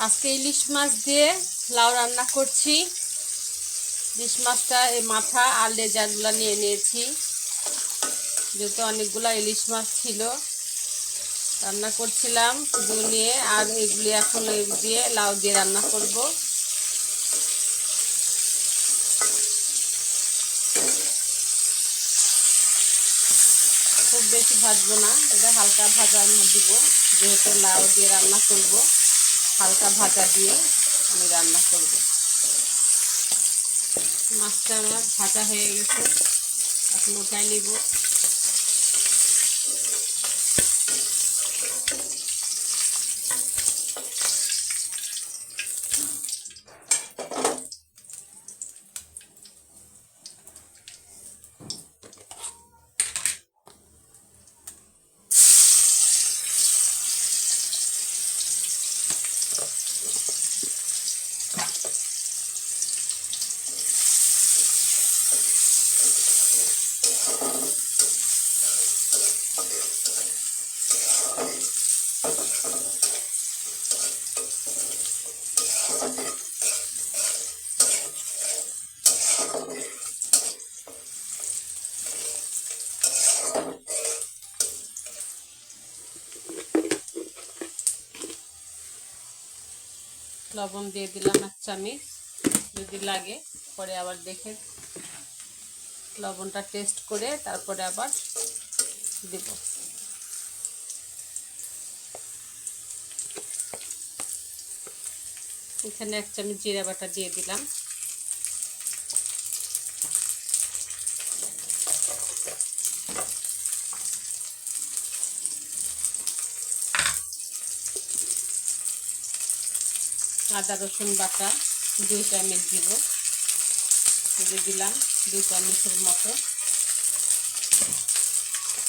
আজকে ইলিশ মাছ দিয়ে লাউ রান্না করছি। ইলিশ মাছটা এই মাথা আর লেজাগুলো নিয়ে নিয়েছি, যেহেতু অনেকগুলো ইলিশ মাছ ছিল রান্না করছিলাম শুধু নিয়ে। আর এগুলি এখন দিয়ে লাউ দিয়ে রান্না করব। খুব বেশি ভাজবো না, এটা হালকা ভাজার মধ্যে দিব, যেহেতু লাউ দিয়ে রান্না করব। হালকা ভাজা দিয়ে আমি রান্না করব। মাছটা আমার ভাজা হয়ে গেছে, এখন উঠাই নিব। লবণ দিয়ে দিলাম 1 চামচ, যদি লাগে পরে আবার দেখে লবণটা টেস্ট করে তারপরে আবার দেব। এখানে 1 চামচ জিরা বাটা দিয়ে দিলাম। আদা রসুন বাটা 2 চামচ দিব, দিয়ে দিলাম 2 চামচের মতো।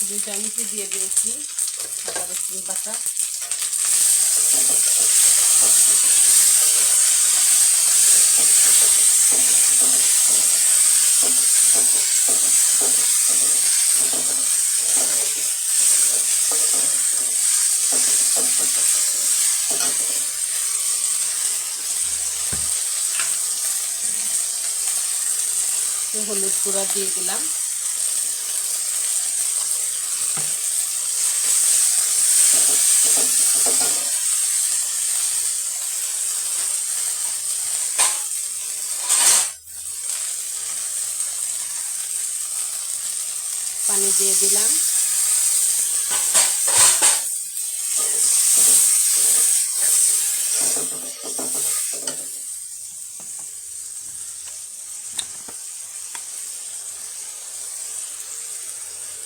2 চামচই দিয়ে দিয়েছি আদা রসুন বাটা। হলুদ গুঁড়া দিয়ে দিলাম। পানি দিয়ে দিলাম।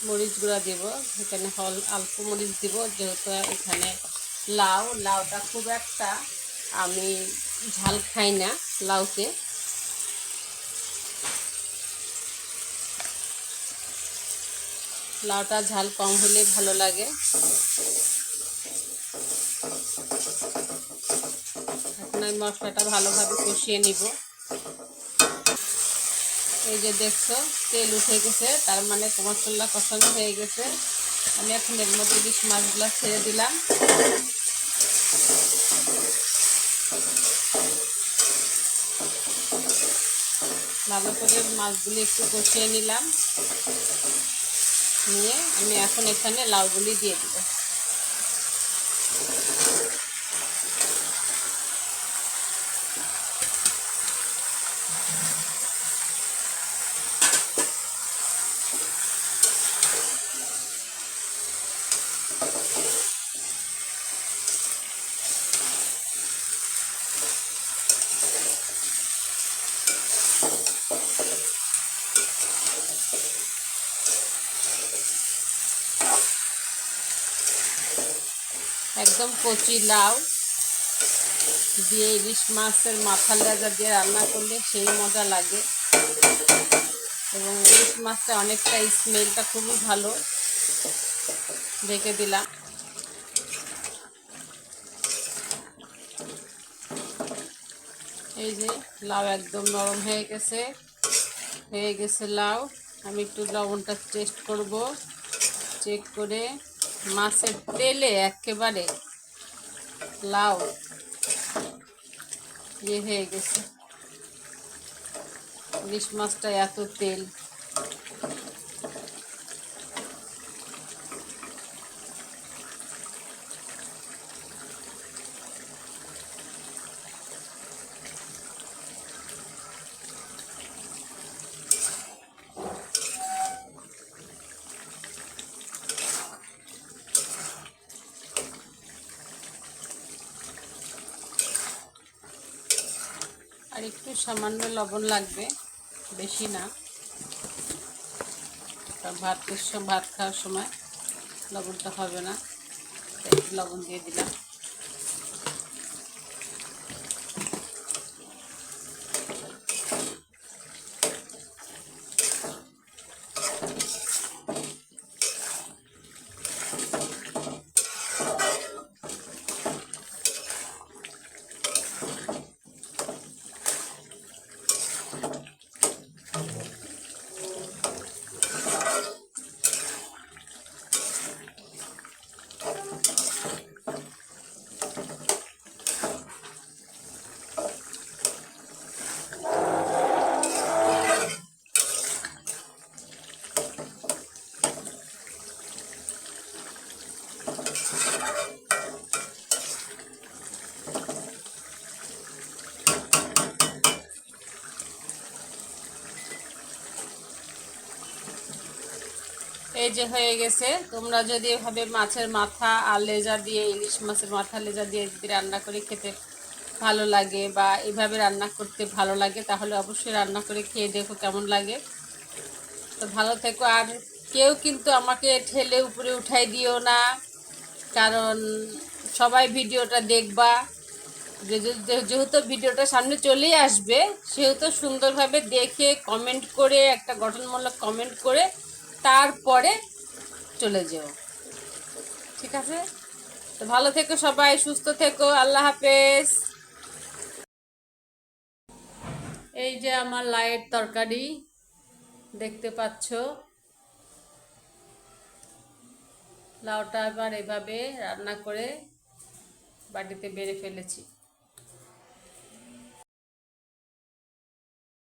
মরিচ গুঁড়া দেব, এখানে অল্প মরিচ দিব, যেহেতু এখানে লাউটা খুব একটা আমি ঝাল খাই না লাউতে। লাউটা ঝাল কম হলে ভালো লাগে। এখন আমি মশলাটা ভালোভাবে কষিয়ে নিব। এই যে দেখছো তেল উঠে গেছে, তার মানে মশলা কষানো হয়ে গেছে। আমি এখন এর মধ্যে ইলিশ মাছগুলো ছেড়ে দিলাম। ভালো করে মাছগুলি একটু কষিয়ে নিলাম, নিয়ে আমি এখন এখানে লাউগুলি দিয়ে দিব। একদম কচি লাউ দিয়ে ইলিশ মাছের মাথার লেজা দিয়ে রান্না করলে সেই মজা লাগে। এবং ইলিশ মাছটা অনেকটা স্মেলটা খুবই ভালো। ঢেকে দিলাম। এই যে লাউ একদম নরম হয়ে গেছে লাউ। আমি একটু লবণটা টেস্ট করব, চেক করে মাছের তেলে একেবারে লাউ হয়ে গেছে। ইলিশ মাছটা এত তেল। আর একটু সামান্য লবণ লাগবে, বেশি না। ভাত খাওয়ার সময় লবণটা হবে না, তাই একটু লবণ দিয়ে দিলাম। এই যে হয়ে গেছে। তোমরা যদি এভাবে মাছের মাথা আর লেজা দিয়ে, ইলিশ মাছের মাথা লেজা দিয়ে যদি রান্না করে খেতে ভালো লাগে বা এভাবে রান্না করতে ভালো লাগে, তাহলে অবশ্যই রান্না করে খেয়ে দেখো কেমন লাগে। তো ভালো থেকো। আর কেউ কিন্তু আমাকে ঠেলে উপরে উঠাই দিও না, কারণ সবাই ভিডিওটা দেখবা। যেহেতু ভিডিওটা সামনে চলেই আসবে, সেহেতু সুন্দরভাবে দেখে কমেন্ট করে, একটা গঠনমূলক কমেন্ট করে তারপরে চলে যেও, ঠিক আছে? তো ভালো থেকো সবাই, সুস্থ থেকো, আল্লাহ হাফেজ। এই যে আমার লাইট তরকারি দেখতে পাচ্ছ। লাউটা এবার এভাবে রান্না করে বাটিতে বেড়ে ফেলেছি।